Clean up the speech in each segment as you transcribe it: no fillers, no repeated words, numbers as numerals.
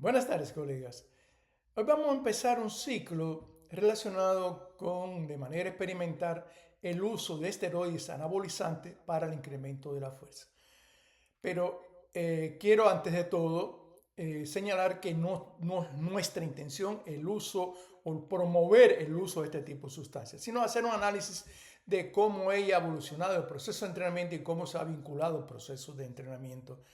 Buenas tardes, colegas. Hoy vamos a empezar un ciclo relacionado con, de manera experimental, el uso de esteroides anabolizantes para el incremento de la fuerza. Pero quiero antes de todo señalar que no es nuestra intención el uso o promover el uso de este tipo de sustancias, sino hacer un análisis de cómo ella ha evolucionado el proceso de entrenamiento y cómo se ha vinculado el proceso de entrenamiento,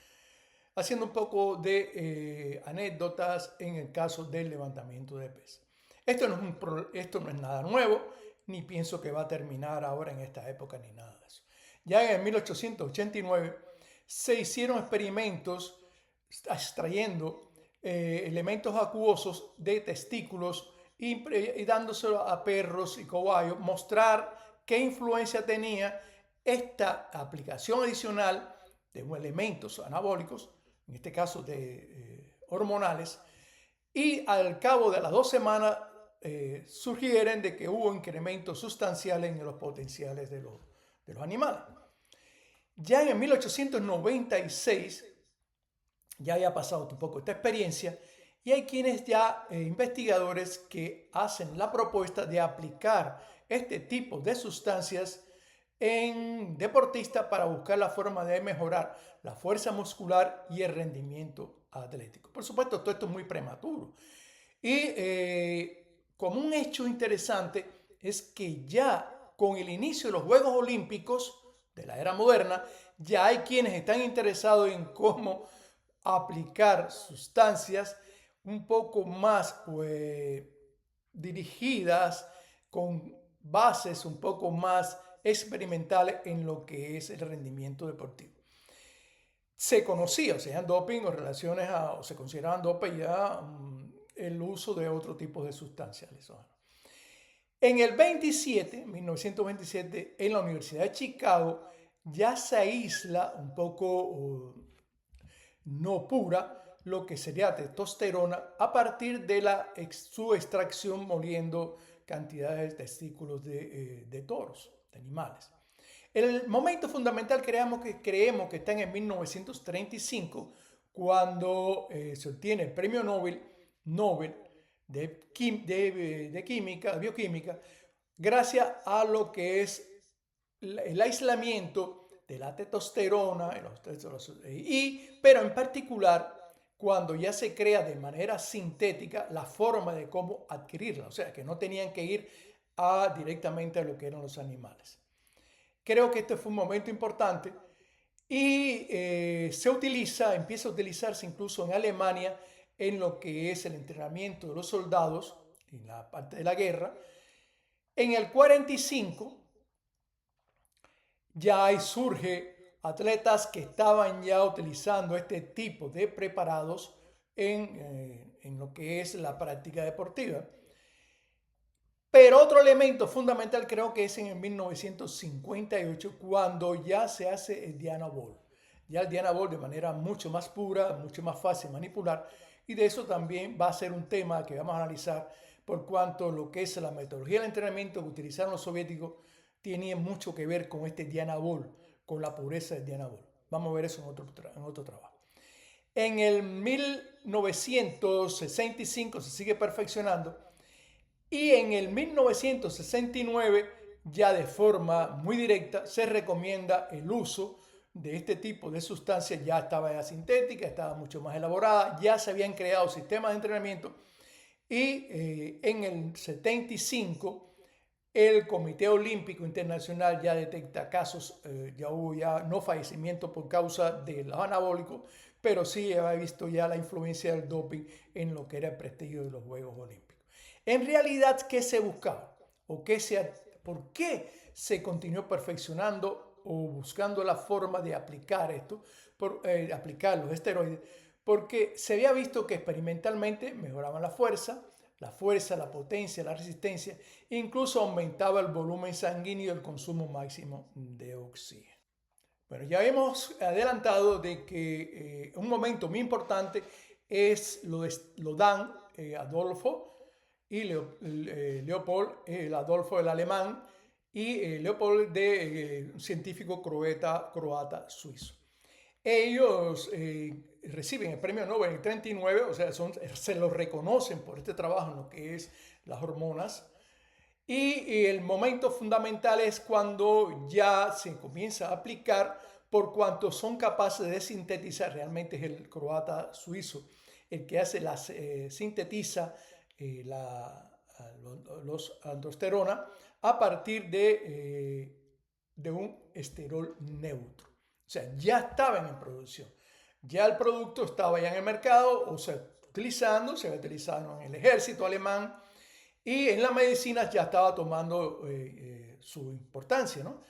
haciendo un poco de anécdotas en el caso del levantamiento de pesas. Esto no es nada nuevo, ni pienso que va a terminar ahora en esta época, ni nada de eso. Ya en el 1889 se hicieron experimentos extrayendo elementos acuosos de testículos y dándoselo a perros y cobayos, mostrar qué influencia tenía esta aplicación adicional de elementos anabólicos, en este caso de hormonales, y al cabo de las 2 semanas surgieron de que hubo incrementos sustanciales en los potenciales de los animales. Ya en el 1896 ya haya pasado un poco esta experiencia y hay quienes ya, investigadores, que hacen la propuesta de aplicar este tipo de sustancias en deportistas para buscar la forma de mejorar la fuerza muscular y el rendimiento atlético. Por supuesto, todo esto es muy prematuro. Y como un hecho interesante es que ya con el inicio de los Juegos Olímpicos de la era moderna, ya hay quienes están interesados en cómo aplicar sustancias un poco más dirigidas, con bases un poco más experimentales en lo que es el rendimiento deportivo. Se conocía, o sea, doping o relaciones o se consideraban doping ya el uso de otro tipo de sustancias. En el 1927, en la Universidad de Chicago, ya se aísla un poco no pura lo que sería testosterona a partir de su extracción moliendo cantidades de testículos de toros, de animales. El momento fundamental creemos que está en el 1935, cuando se obtiene el premio Nobel de química, bioquímica, gracias a lo que es el aislamiento de la testosterona, pero en particular cuando ya se crea de manera sintética la forma de cómo adquirirla, o sea, que no tenían que ir directamente a lo que eran los animales. Creo que este fue un momento importante y empieza a utilizarse incluso en Alemania en lo que es el entrenamiento de los soldados en la parte de la guerra. En el 45 ya ahí surge atletas que estaban ya utilizando este tipo de preparados en lo que es la práctica deportiva. Pero otro elemento fundamental creo que es en el 1958, cuando ya se hace el Diana Ball. Ya el Diana Ball de manera mucho más pura, mucho más fácil de manipular, y de eso también va a ser un tema que vamos a analizar, por cuanto lo que es la metodología del entrenamiento que utilizaron los soviéticos tiene mucho que ver con este Diana Ball, con la pureza del Diana Ball. Vamos a ver eso en otro trabajo. En el 1965 se sigue perfeccionando y en el 1969, ya de forma muy directa, se recomienda el uso de este tipo de sustancias. Ya estaba ya sintética, estaba mucho más elaborada, ya se habían creado sistemas de entrenamiento y en el 75 el Comité Olímpico Internacional ya detecta casos, ya hubo ya no fallecimiento por causa de los anabólicos, pero sí había visto ya la influencia del doping en lo que era el prestigio de los Juegos Olímpicos. En realidad, ¿qué se buscaba? ¿Por qué se continuó perfeccionando o buscando la forma de aplicar esto, aplicar los esteroides? Porque se había visto que experimentalmente mejoraban la potencia, la resistencia, e incluso aumentaba el volumen sanguíneo y el consumo máximo de oxígeno. Bueno, ya hemos adelantado de que un momento muy importante lo dan Adolfo y Leopold, el Adolfo el alemán y Leopold un científico croata suizo. Ellos reciben el premio Nobel en el 39, o sea, se los reconocen por este trabajo en lo que es las hormonas. Y el momento fundamental es cuando ya se comienza a aplicar por cuanto son capaces de sintetizar, realmente es el croata suizo el que hace sintetiza los aldosterona a partir de un esterol neutro. O sea, ya estaban en producción. Ya el producto estaba ya en el mercado, o sea, se había utilizado en el ejército alemán y en la medicina ya estaba tomando su importancia, ¿no?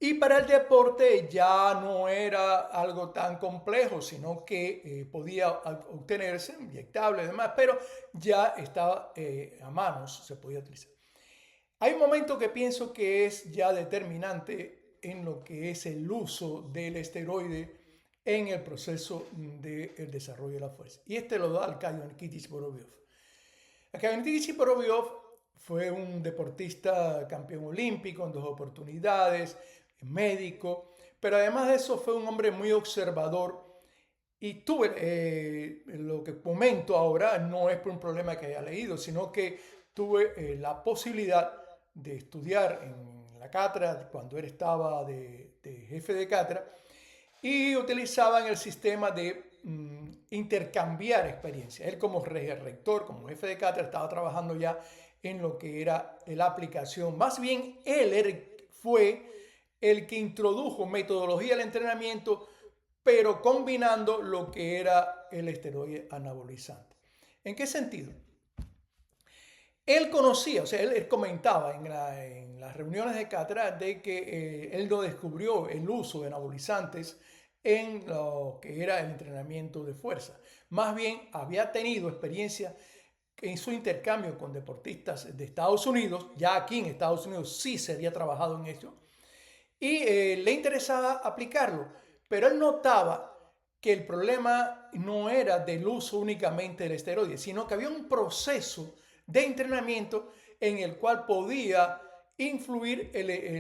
Y para el deporte ya no era algo tan complejo, sino que podía obtenerse, inyectable y demás, pero ya estaba a manos, se podía utilizar. Hay un momento que pienso que es ya determinante en lo que es el uso del esteroide en el proceso del desarrollo de la fuerza. Y este lo da Arkady Nikitich Boroviov. Arkady Nikitich Boroviov fue un deportista campeón olímpico en 2 oportunidades, médico, pero además de eso fue un hombre muy observador y tuve, lo que comento ahora no es por un problema que haya leído, sino que tuve la posibilidad de estudiar en la cátedra cuando él estaba de jefe de cátedra y utilizaban el sistema de intercambiar experiencias. Él como rector, como jefe de cátedra, estaba trabajando ya en lo que era la aplicación. Más bien, fue el que introdujo metodología del entrenamiento, pero combinando lo que era el esteroide anabolizante. ¿En qué sentido? Él conocía, o sea, él comentaba en las reuniones de cátedra de que él no descubrió el uso de anabolizantes en lo que era el entrenamiento de fuerza. Más bien había tenido experiencia en su intercambio con deportistas de Estados Unidos, ya aquí en Estados Unidos sí se había trabajado en ello, y le interesaba aplicarlo, pero él notaba que el problema no era del uso únicamente del esteroide, sino que había un proceso de entrenamiento en el cual podía influir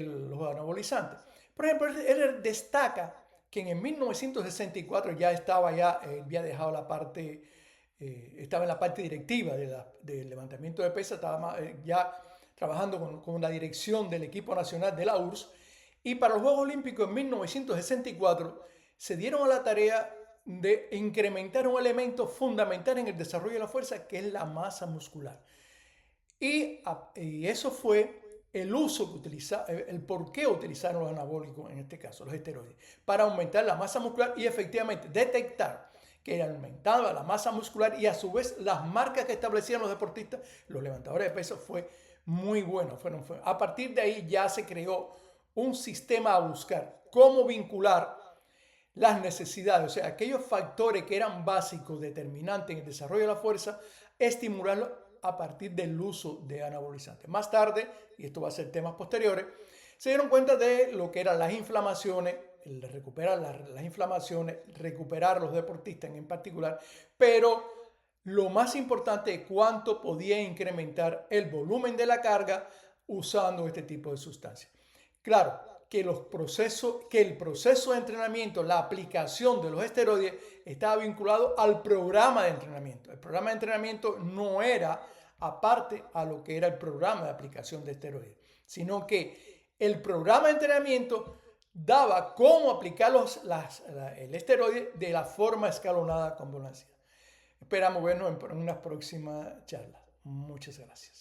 los anabolizantes. Por ejemplo, él destaca que en 1964 ya había dejado la parte, estaba en la parte directiva del levantamiento de pesas, estaba ya trabajando con la dirección del equipo nacional de la URSS, y para los Juegos Olímpicos en 1964 se dieron a la tarea de incrementar un elemento fundamental en el desarrollo de la fuerza, que es la masa muscular. Y eso fue el uso que el por qué utilizaron los anabólicos, en este caso los esteroides, para aumentar la masa muscular y efectivamente detectar que aumentaba la masa muscular y a su vez las marcas que establecían los deportistas, los levantadores de peso, fue muy bueno. A partir de ahí ya se creó un sistema a buscar cómo vincular las necesidades, o sea, aquellos factores que eran básicos, determinantes en el desarrollo de la fuerza, estimularlo a partir del uso de anabolizantes. Más tarde, y esto va a ser temas posteriores, se dieron cuenta de lo que eran las inflamaciones, el recuperar las inflamaciones, recuperar los deportistas en particular, pero lo más importante es cuánto podía incrementar el volumen de la carga usando este tipo de sustancias. Claro, que el proceso de entrenamiento, la aplicación de los esteroides estaba vinculado al programa de entrenamiento. El programa de entrenamiento no era aparte a lo que era el programa de aplicación de esteroides, sino que el programa de entrenamiento daba cómo aplicar el esteroide de la forma escalonada como lo hacía. Esperamos vernos en una próxima charla. Muchas gracias.